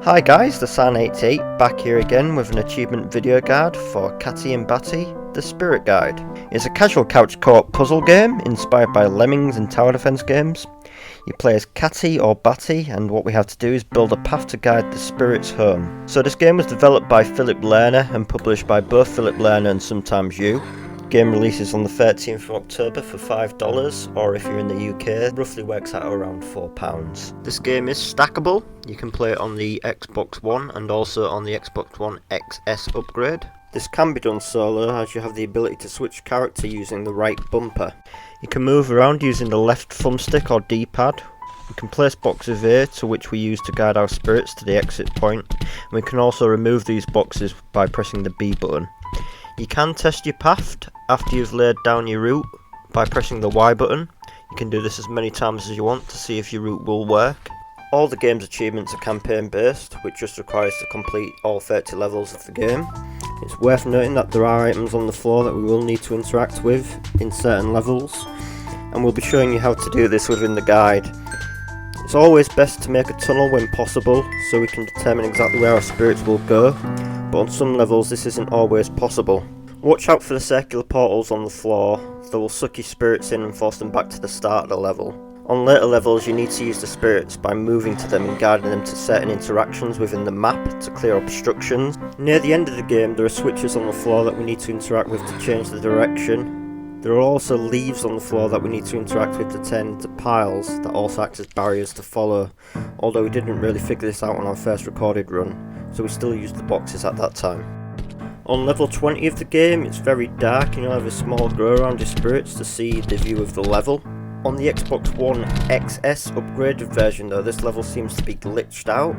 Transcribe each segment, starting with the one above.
Hi guys, the San88 back here again with an achievement video guide for Catty and Batty, the Spirit Guide. It's a casual couch co-op puzzle game inspired by Lemmings and tower defense games. You play as Catty or Batty, and what we have to do is build a path to guide the spirits home. So this game was developed by Philip Lerner and published by both Philip Lerner and Sometimes You. Game releases on the 13th of October for $5, or if you're in the UK, roughly works out around £4. This game is stackable. You can play it on the Xbox One and also on the Xbox One XS upgrade. This can be done solo, as you have the ability to switch character using the right bumper. You can move around using the left thumbstick or D-pad. We can place boxes here, to which we use to guide our spirits to the exit point. And we can also remove these boxes by pressing the B button. You can test your path after you've laid down your route by pressing the Y button. You can do this as many times as you want to see if your route will work. All the game's achievements are campaign based, which just requires to complete all 30 levels of the game. It's worth noting that there are items on the floor that we will need to interact with in certain levels, and we'll be showing you how to do this within the guide. It's always best to make a tunnel when possible, so we can determine exactly where our spirits will go, but on some levels this isn't always possible. Watch out for the circular portals on the floor, they will suck your spirits in and force them back to the start of the level. On later levels you need to use the spirits by moving to them and guiding them to certain interactions within the map to clear obstructions. Near the end of the game there are switches on the floor that we need to interact with to change the direction. There are also leaves on the floor that we need to interact with to turn into piles that also act as barriers to follow, although we didn't really figure this out on our first recorded run, so we still used the boxes at that time. On level 20 of the game it's very dark and you'll have a small glow around your spirits to see the view of the level. On the Xbox One XS upgraded version though, this level seems to be glitched out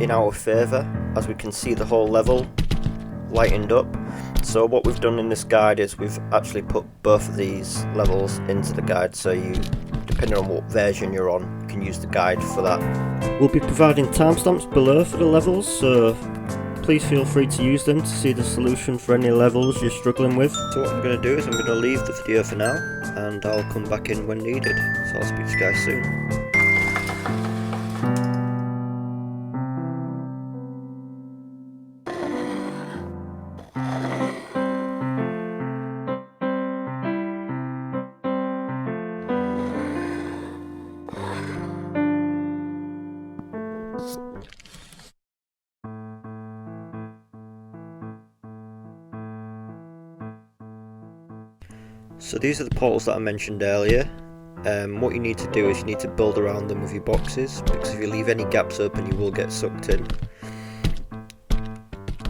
in our favour, as we can see the whole level lightened up. So what we've done in this guide is we've actually put both of these levels into the guide, so you, depending on what version you're on, you can use the guide for that. We'll be providing timestamps below for the levels, so please feel free to use them to see the solution for any levels you're struggling with. So what I'm going to do is I'm going to leave the video for now, and I'll come back in when needed, so I'll speak to you guys soon. So these are the portals that I mentioned earlier. What you need to do is you need to build around them with your boxes, because if you leave any gaps open you will get sucked in.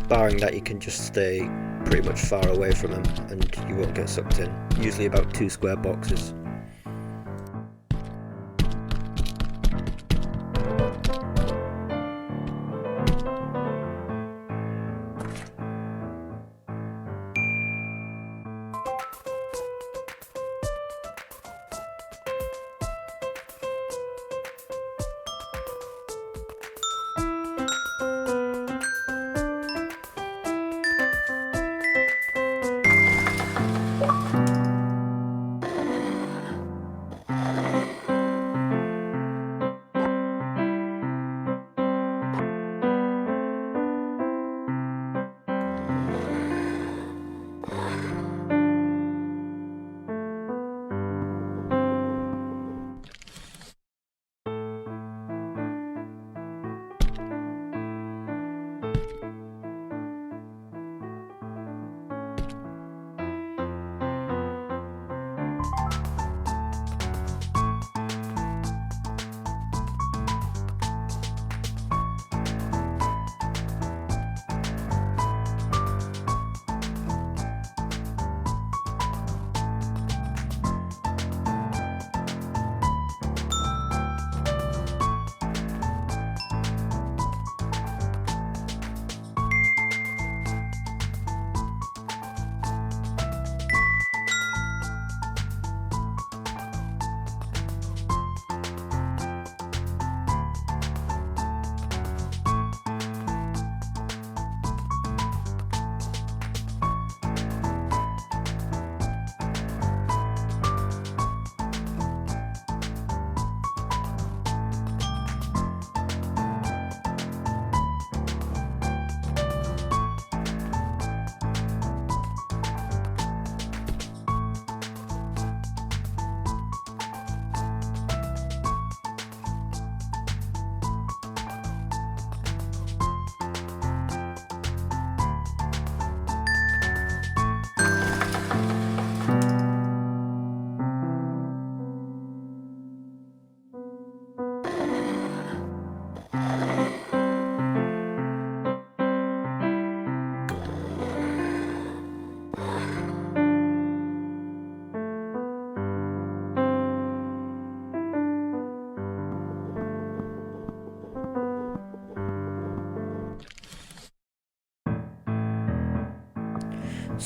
Barring that, you can just stay pretty much far away from them and you won't get sucked in. Usually about 2 square boxes.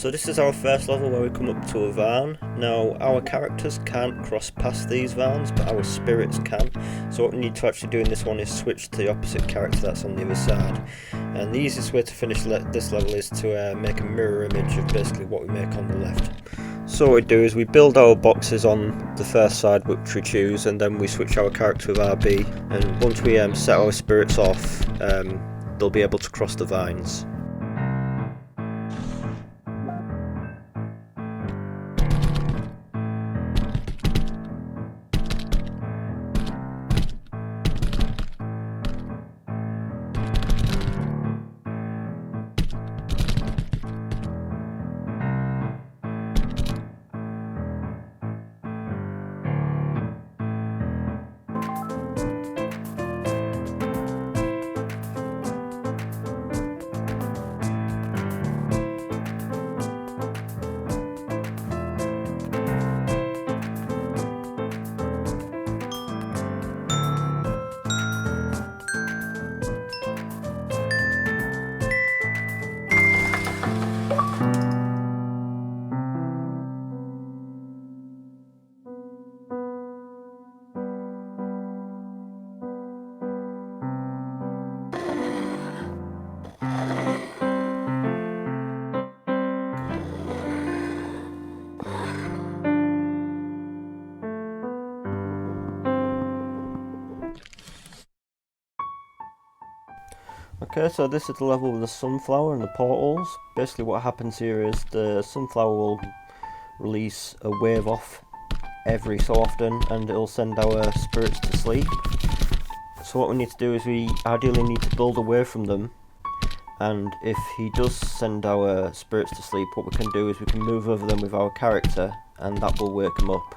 So this is our first level where we come up to a van. Now our characters can't cross past these vans, but our spirits can. So what we need to actually do in this one is switch to the opposite character that's on the other side. And the easiest way to finish this level is to make a mirror image of basically what we make on the left. So what we do is we build our boxes on the first side which we choose, and then we switch our character with RB. And once we set our spirits off, they'll be able to cross the vines. Okay, so this is the level with the sunflower and the portals. Basically what happens here is the sunflower will release a wave off every so often and it'll send our spirits to sleep. So what we need to do is we ideally need to build away from them, and if he does send our spirits to sleep, what we can do is we can move over them with our character and that will wake them up.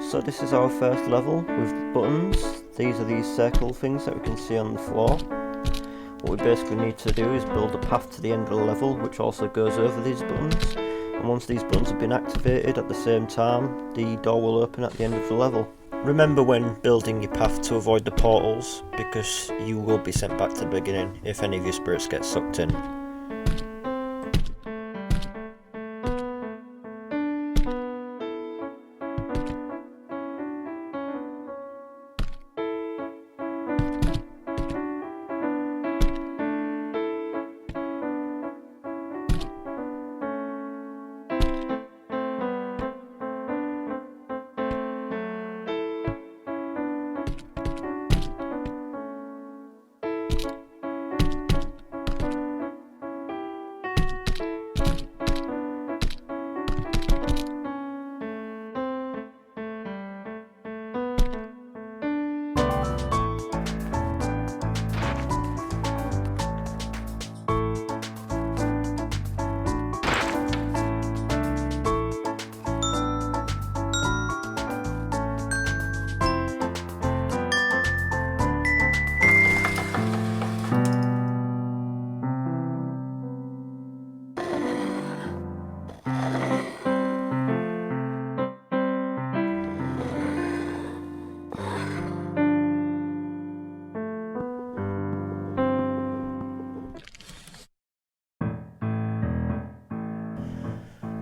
So this is our first level with buttons. These are these circle things that we can see on the floor. What we basically need to do is build a path to the end of the level which also goes over these buttons. And once these buttons have been activated at the same time, the door will open at the end of the level. Remember when building your path to avoid the portals, because you will be sent back to the beginning if any of your spirits get sucked in.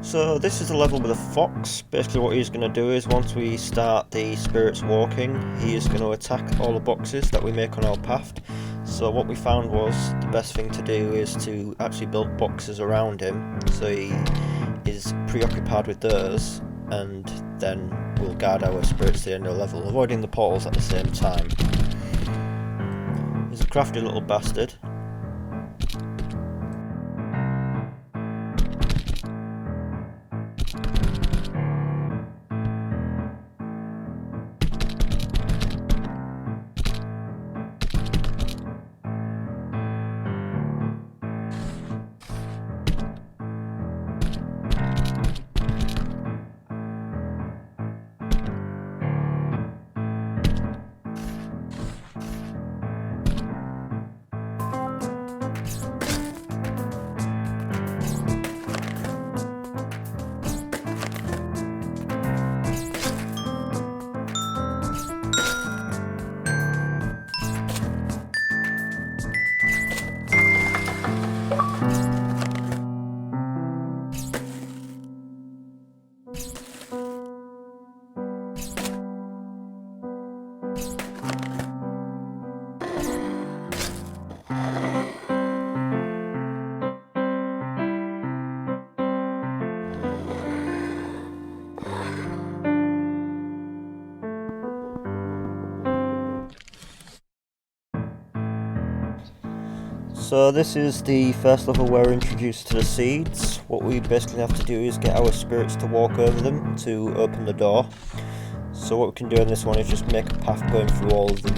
So this is a level with a fox. Basically what he's going to do is once we start the spirits walking, he is going to attack all the boxes that we make on our path. So what we found was the best thing to do is to actually build boxes around him, so he is preoccupied with those, and then we'll guard our spirits to the end of the level, avoiding the portals at the same time. He's a crafty little bastard. So this is the first level where we're introduced to the seeds. What we basically have to do is get our spirits to walk over them to open the door. So what we can do in this one is just make a path going through all of them.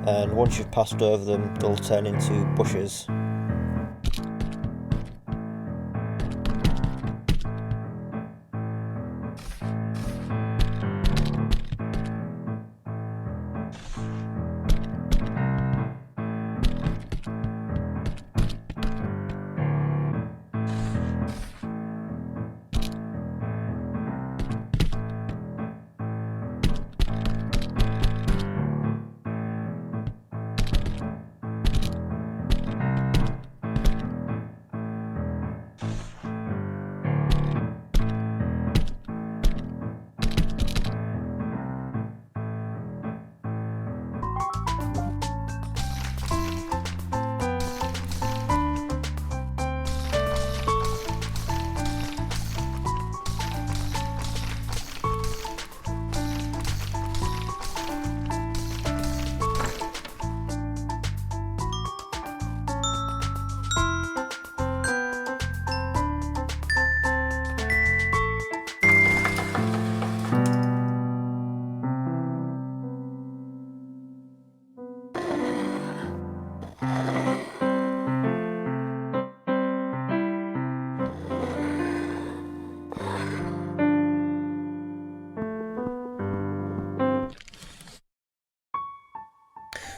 And once you've passed over them, they'll turn into bushes.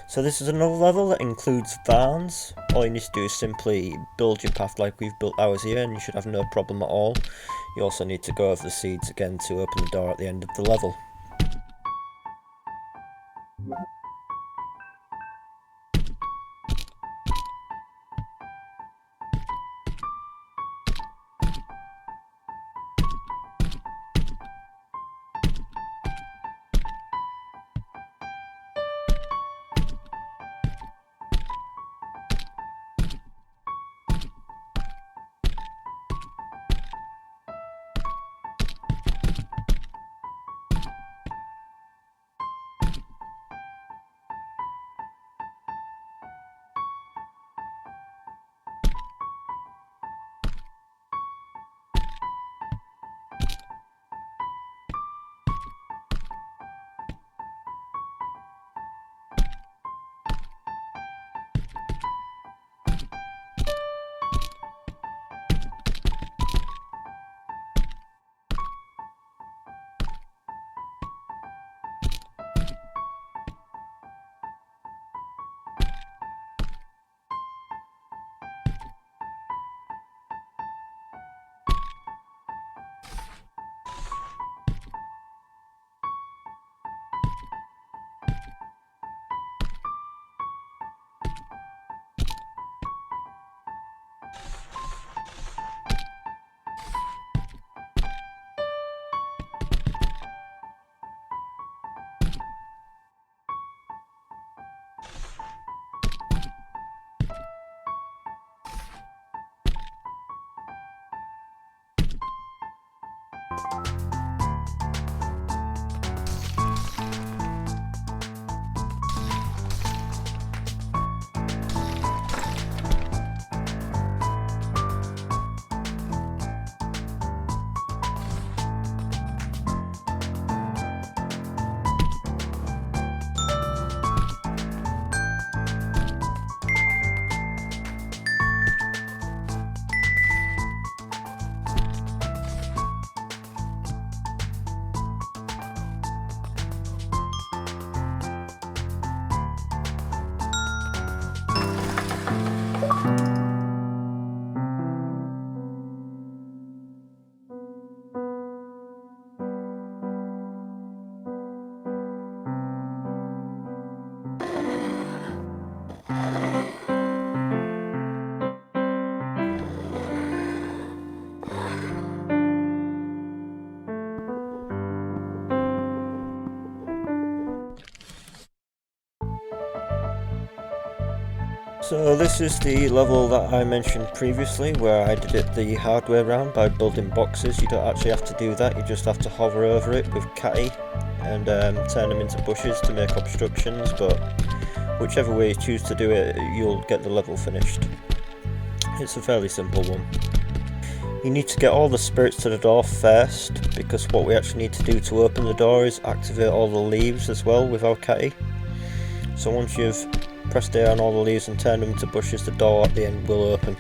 So this is another level that includes Varns. All you need to do is simply build your path like we've built ours here, and you should have no problem at all. You also need to go over the seeds again to open the door at the end of the level. So this is the level that I mentioned previously, where I did it the hard way around by building boxes. You don't actually have to do that, you just have to hover over it with Catty and turn them into bushes to make obstructions, but whichever way you choose to do it, you'll get the level finished. It's a fairly simple one. You need to get all the spirits to the door first, because what we actually need to do to open the door is activate all the leaves as well with our Catty. So once you've pressed A on all the leaves and turned them into bushes, the door at the end will open.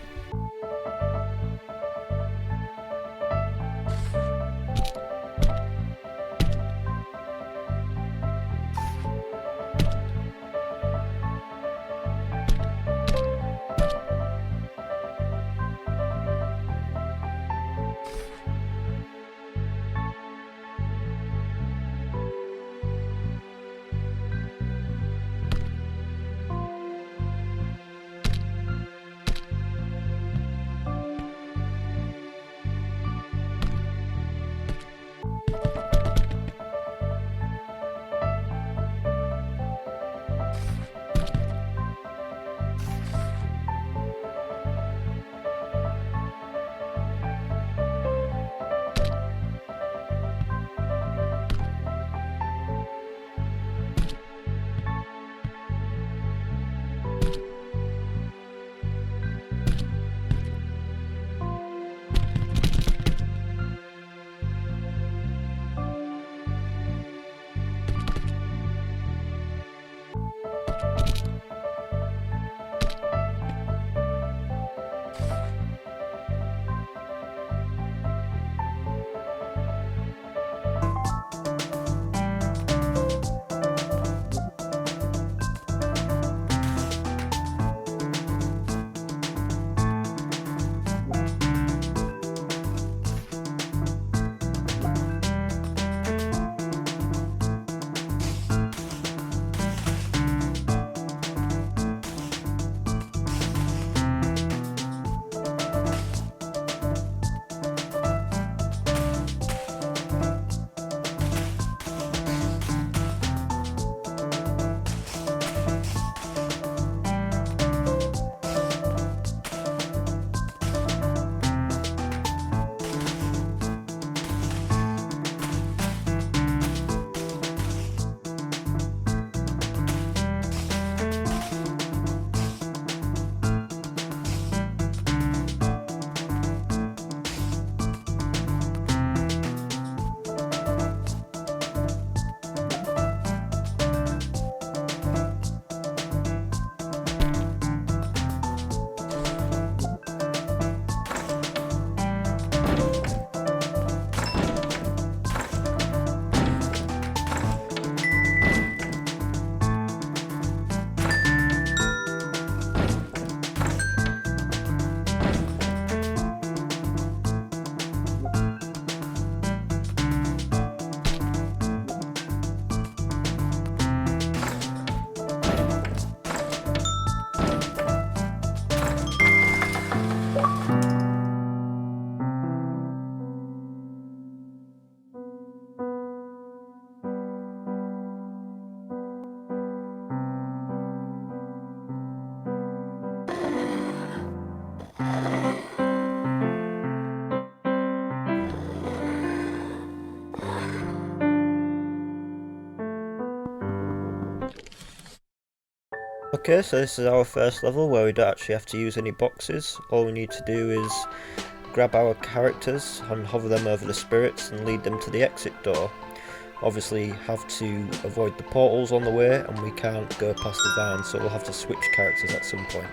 Okay, so this is our first level where we don't actually have to use any boxes. All we need to do is grab our characters and hover them over the spirits and lead them to the exit door. Obviously have to avoid the portals on the way, and we can't go past the vines, so we'll have to switch characters at some point.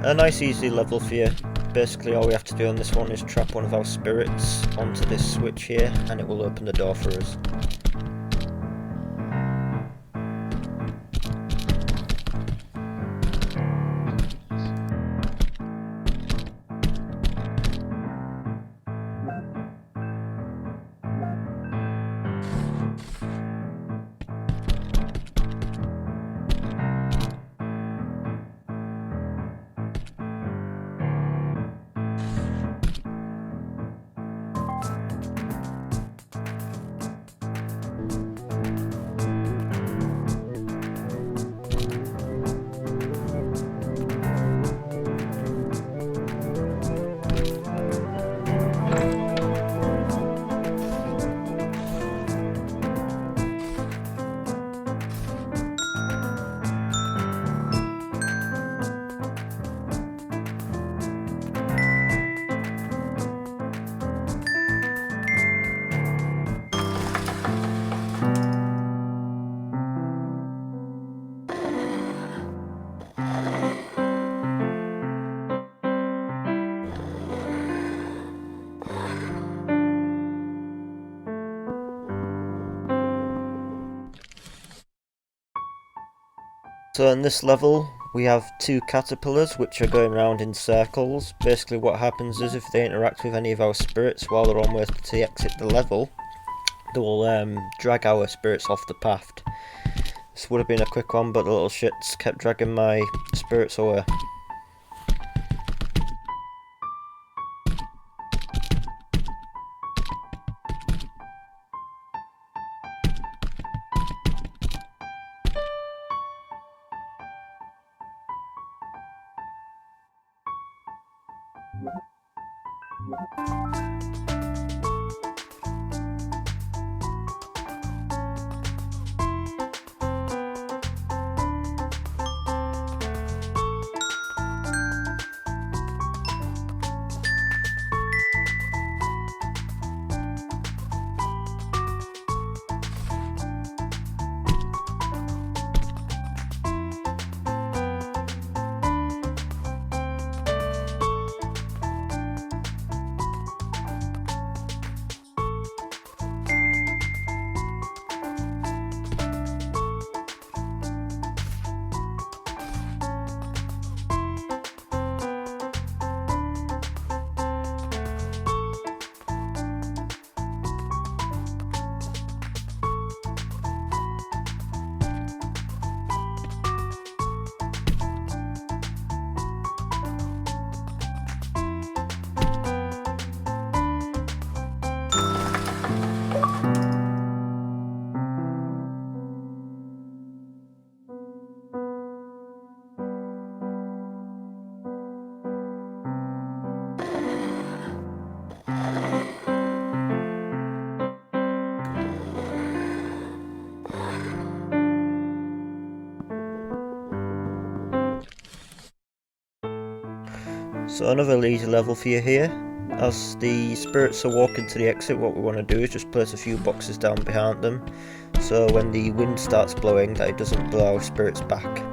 A nice easy level for you. Basically all we have to do on this one is trap one of our spirits onto this switch here and it will open the door for us. So in this level we have two caterpillars which are going around in circles. Basically what happens is if they interact with any of our spirits while they're on way to exit the level, they will drag our spirits off the path. This would have been a quick one, but the little shits kept dragging my spirits away. So another easy level for you here. As the spirits are walking to the exit, what we want to do is just place a few boxes down behind them, so when the wind starts blowing that it doesn't blow our spirits back.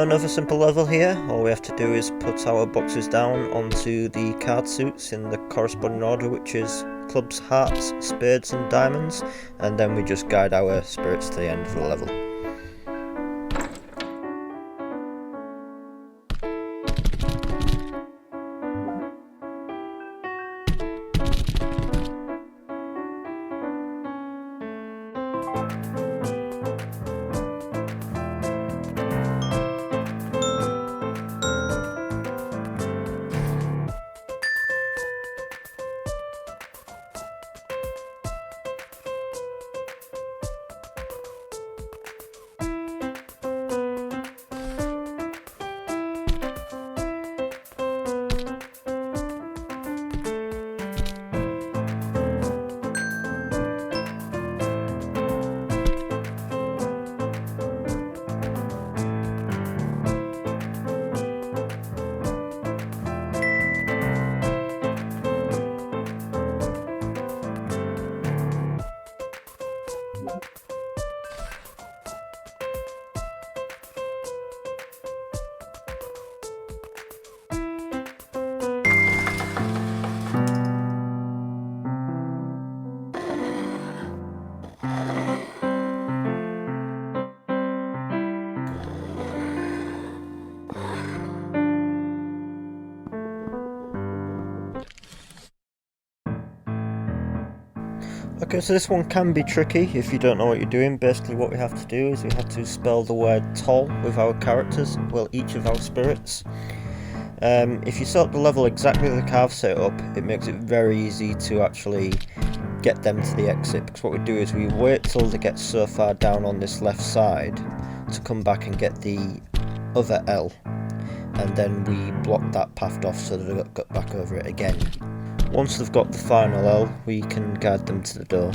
another simple level here. All we have to do is put our boxes down onto the card suits in the corresponding order, which is clubs, hearts, spades and diamonds, and then we just guide our spirits to the end of the level. Okay, so this one can be tricky if you don't know what you're doing. Basically what we have to do is we have to spell the word tall with our characters, well, each of our spirits. If you set up the level exactly like I've set up, it makes it very easy to actually get them to the exit, because what we do is we wait till they get so far down on this left side to come back and get the other L, and then we block that path off so that they don't get back over it again. Once they've got the final L, we can guide them to the door.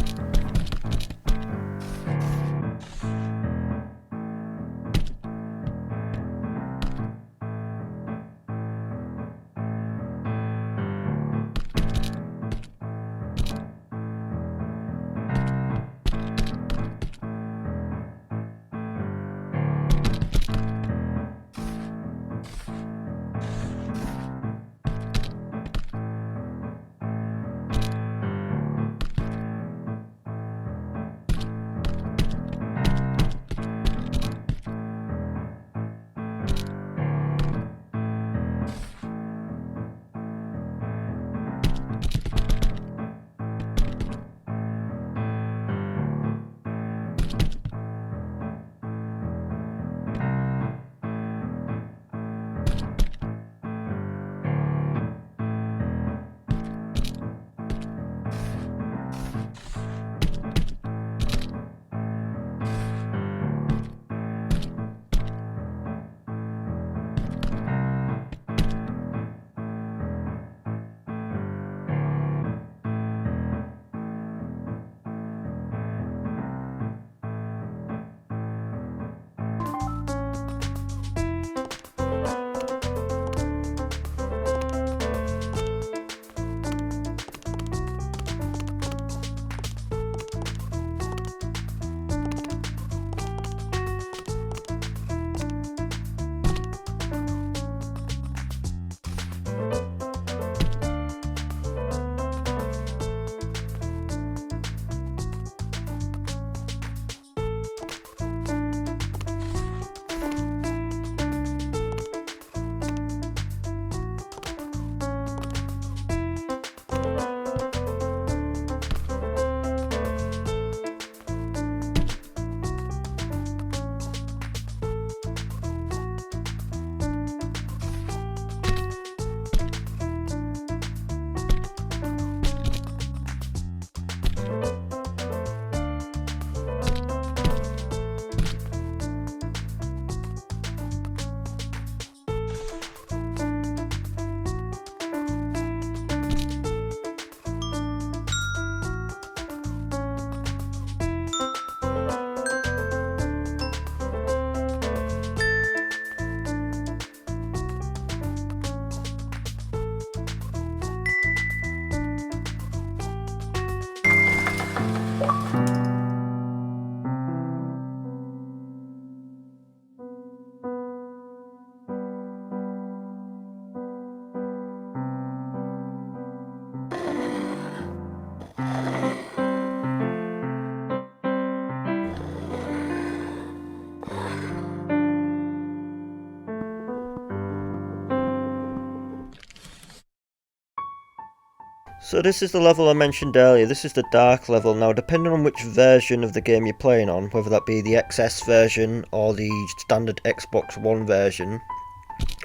So this is the level I mentioned earlier. This is the dark level. Now, depending on which version of the game you're playing on, whether that be the XS version or the standard Xbox One version,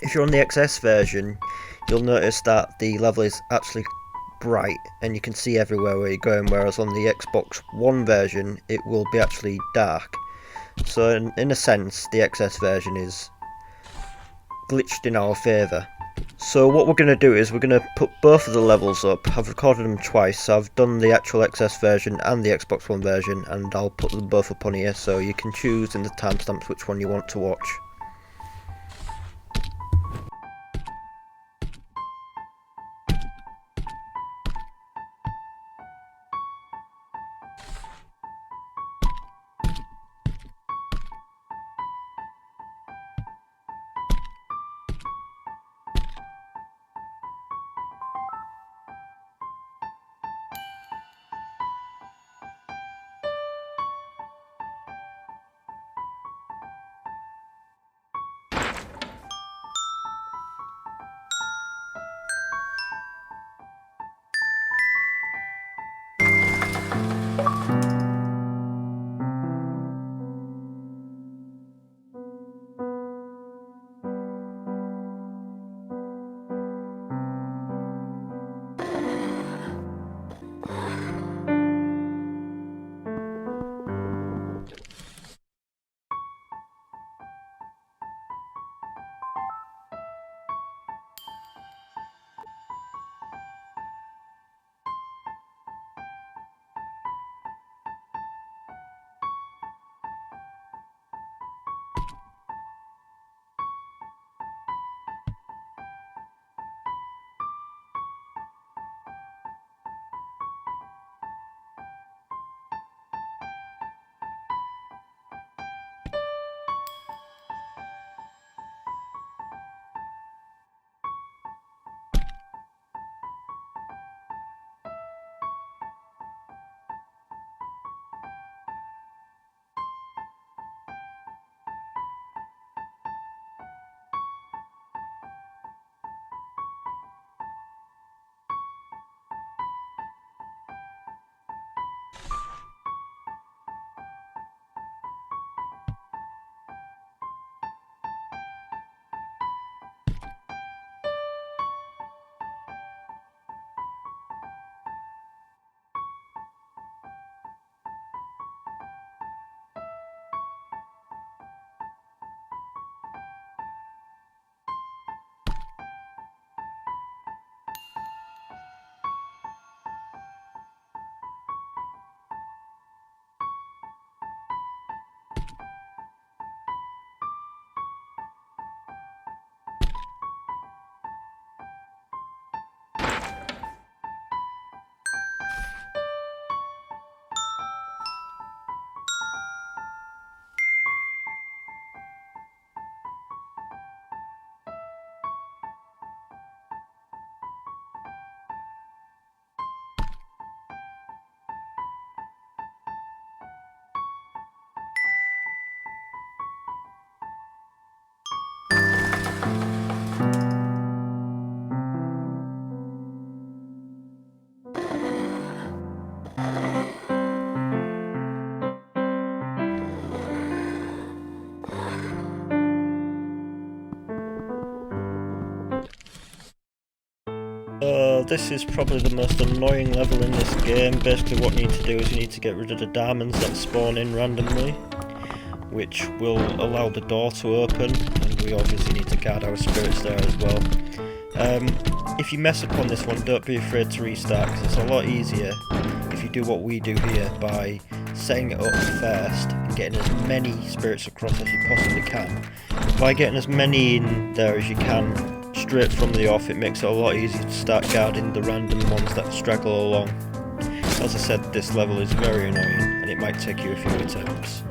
if you're on the XS version, you'll notice that the level is actually bright and you can see everywhere where you're going, whereas on the Xbox One version it will be actually dark. So in a sense, the XS version is glitched in our favour. So what we're going to do is we're going to put both of the levels up. I've recorded them twice, so I've done the actual XS version and the Xbox One version, and I'll put them both up on here so you can choose in the timestamps which one you want to watch. This is probably the most annoying level in this game. Basically what you need to do is you need to get rid of the diamonds that spawn in randomly, which will allow the door to open, and we obviously need to guard our spirits there as well. If you mess up on this one, don't be afraid to restart, because it's a lot easier if you do what we do here by setting it up first and getting as many spirits across as you possibly can. By getting as many in there as you can straight from the off, it makes it a lot easier to start guarding the random ones that straggle along. As I said, this level is very annoying and it might take you a few attempts.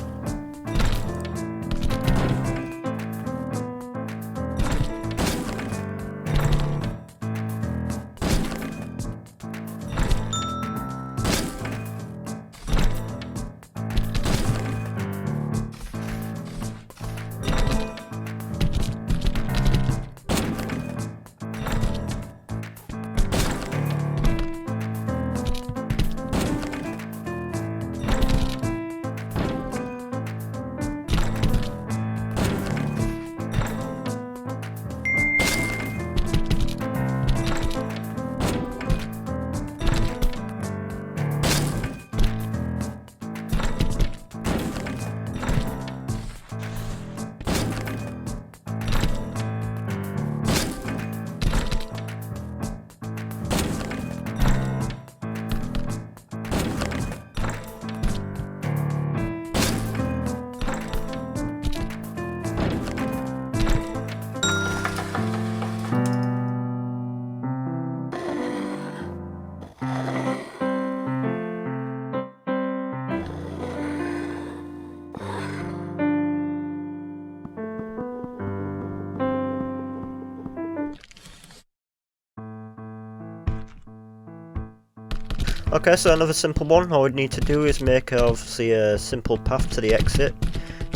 Okay, so another simple one. All we need to do is make obviously a simple path to the exit.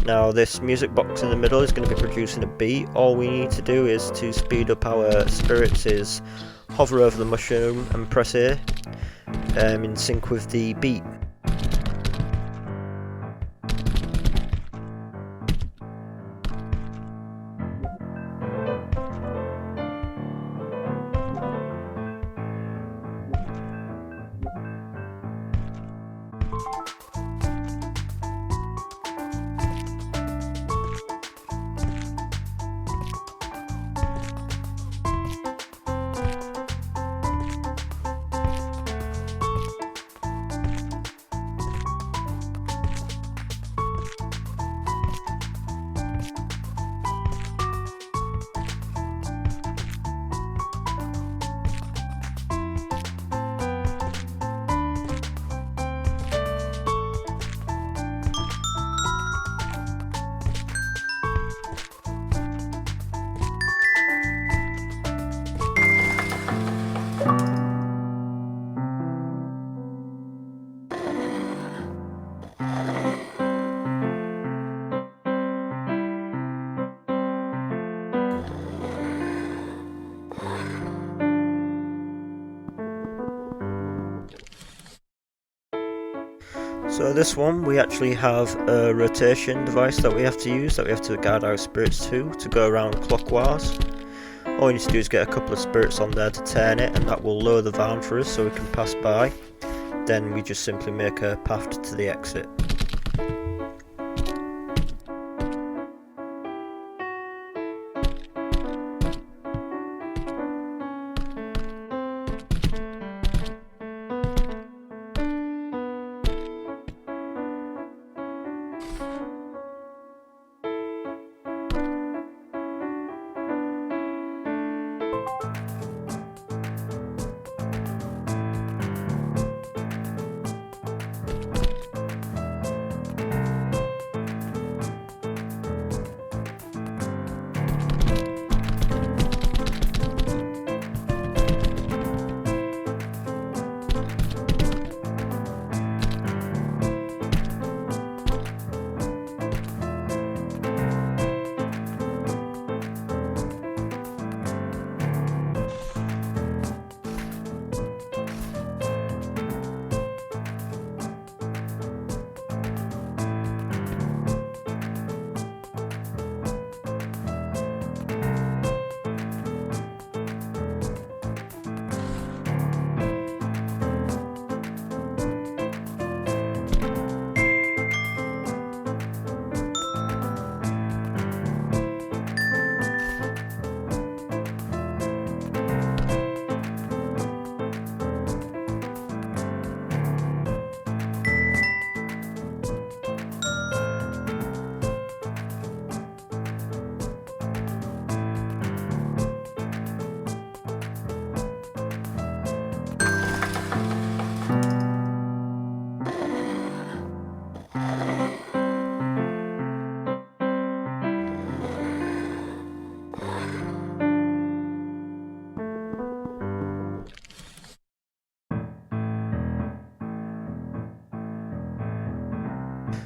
Now this music box in the middle is going to be producing a beat. All we need to do is to speed up our spirits is hover over the mushroom and press A in sync with the beat. So this one, we actually have a rotation device that we have to use, that we have to guide our spirits to go around clockwise. All we need to do is get a couple of spirits on there to turn it, and that will lower the van for us so we can pass by. Then we just simply make a path to the exit.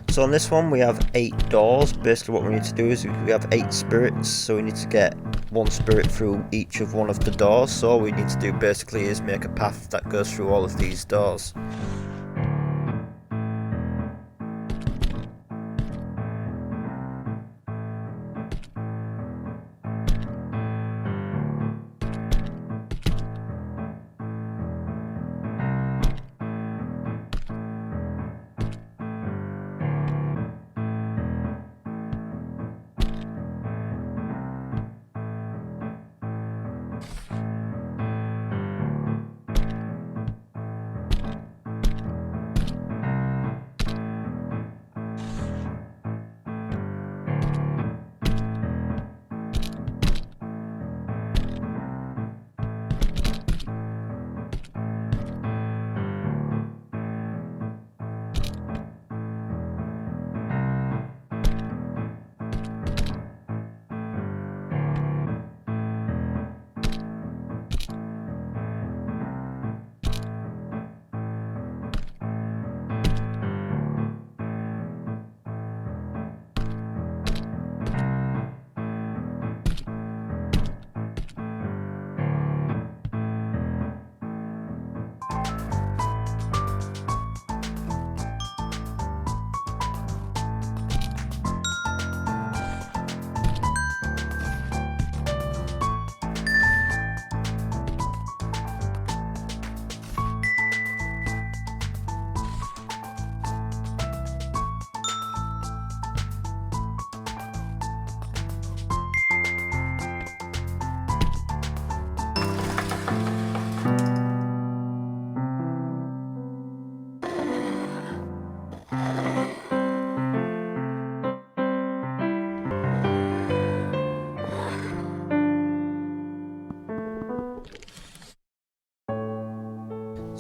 So on this one we have 8 doors. Basically what we need to do is we have 8 spirits, so we need to get 1 spirit through each of one of the doors. So all we need to do basically is make a path that goes through all of these doors.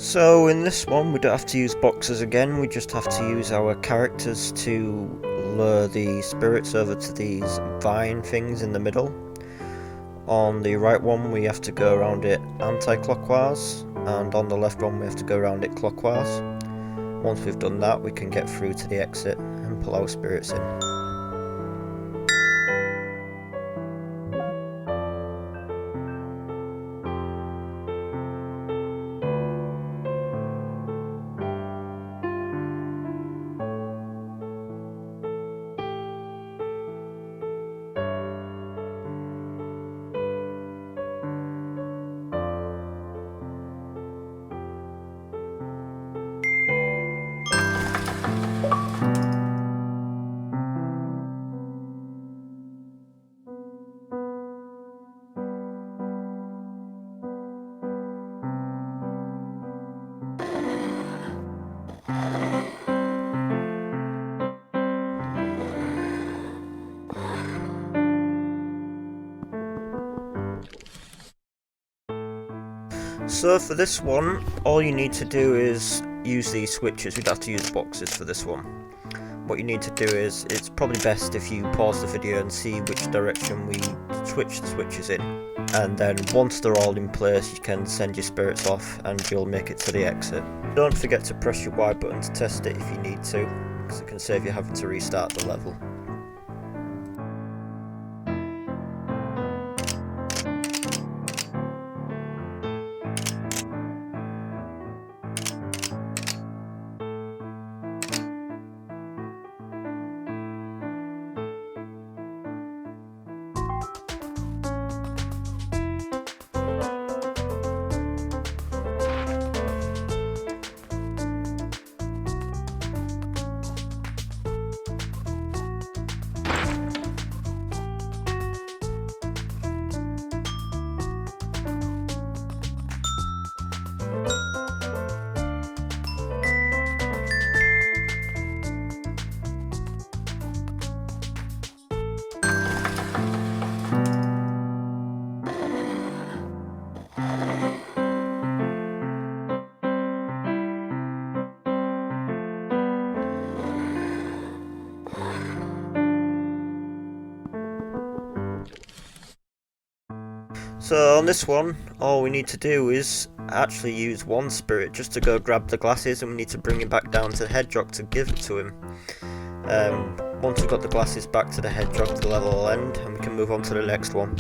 So in this one we don't have to use boxes again, we just have to use our characters to lure the spirits over to these vine things in the middle. On the right one we have to go around it anti-clockwise, and on the left one we have to go around it clockwise. Once we've done that we can get through to the exit and pull our spirits in. So for this one, all you need to do is use these switches. We'd have to use boxes for this one. What you need to do is, it's probably best if you pause the video and see which direction we switch the switches in. And then once they're all in place, you can send your spirits off and you'll make it to the exit. Don't forget to press your Y button to test it if you need to, because it can save you having to restart the level. So on this one, all we need to do is actually use one spirit just to go grab the glasses, and we need to bring him back down to the Hedgehog to give it to him. Once we've got the glasses back to the Hedgehog, the level will end and we can move on to the next one.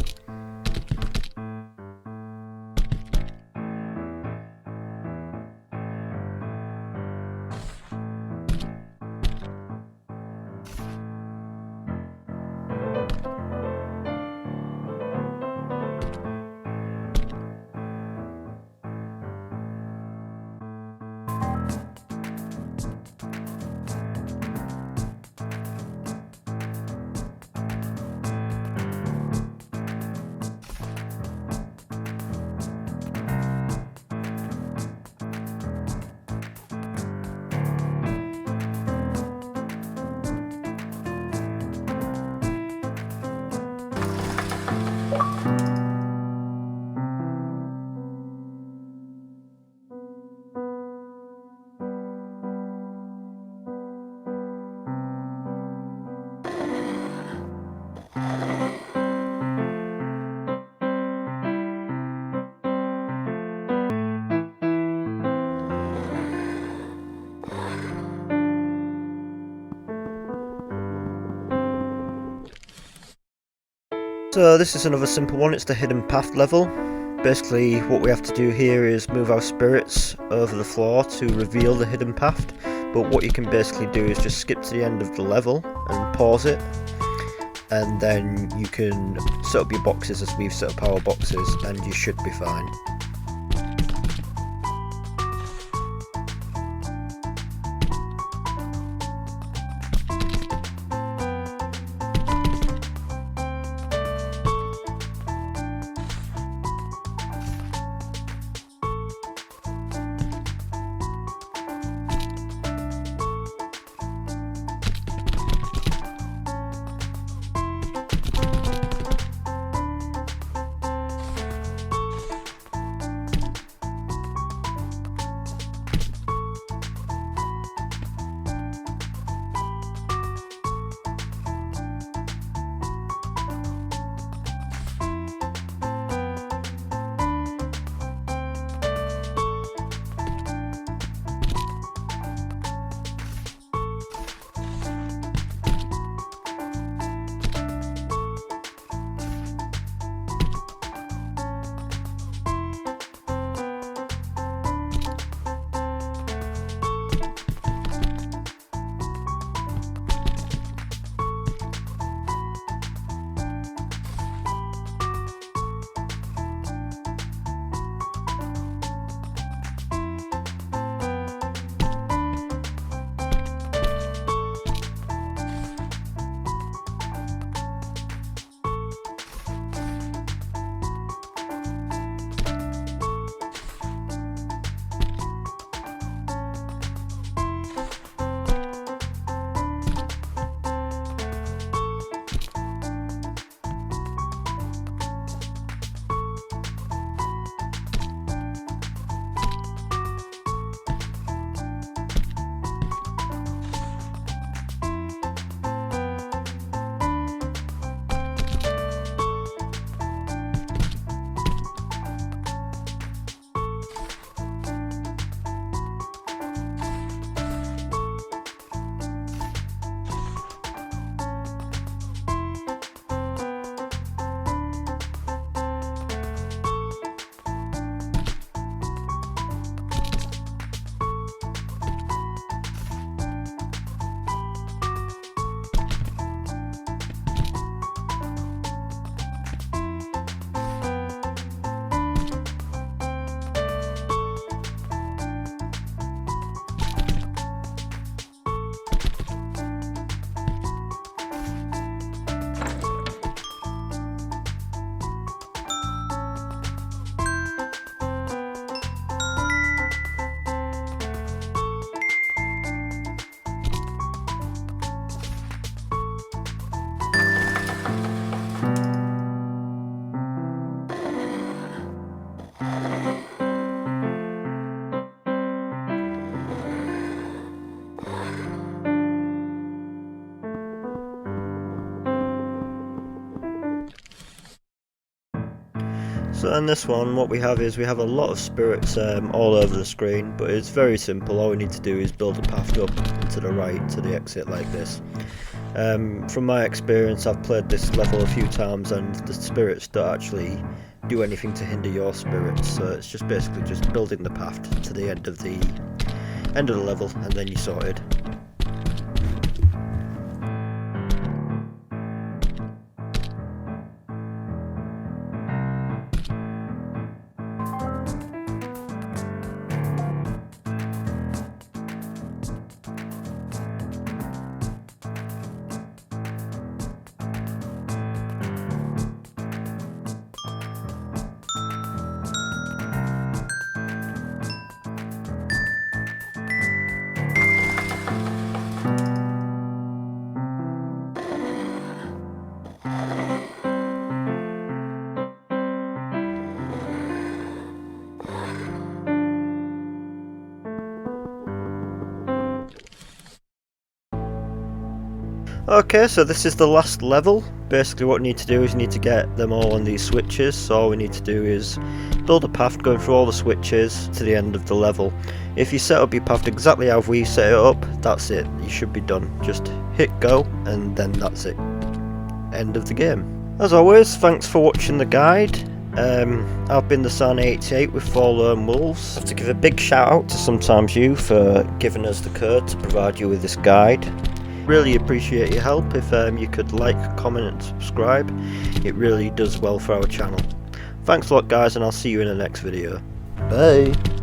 So this is another simple one, it's the hidden path level. Basically what we have to do here is move our spirits over the floor to reveal the hidden path, but what you can basically do is just skip to the end of the level and pause it, and then you can set up your boxes as we've set up our boxes and you should be fine. So in this one, what we have is we have a lot of spirits all over the screen, but it's very simple. All we need to do is build a path up and to the right to the exit like this. From my experience, I've played this level a few times, and the spirits don't actually do anything to hinder your spirits. So it's just basically just building the path to the end of the level, and then you're sorted. Okay, so this is the last level. Basically what we need to do is you need to get them all on these switches, so all we need to do is build a path going through all the switches to the end of the level. If you set up your path exactly how we set it up, that's it, you should be done. Just hit go and then that's it. End of the game. As always, thanks for watching the guide. I've been the San88 with 4 Lone Wolves. I have to give a big shout out to Sometimes You for giving us the code to provide you with this guide. Really appreciate your help. If you could like, comment and subscribe, it really does well for our channel. Thanks a lot guys, and I'll see you in the next video. Bye!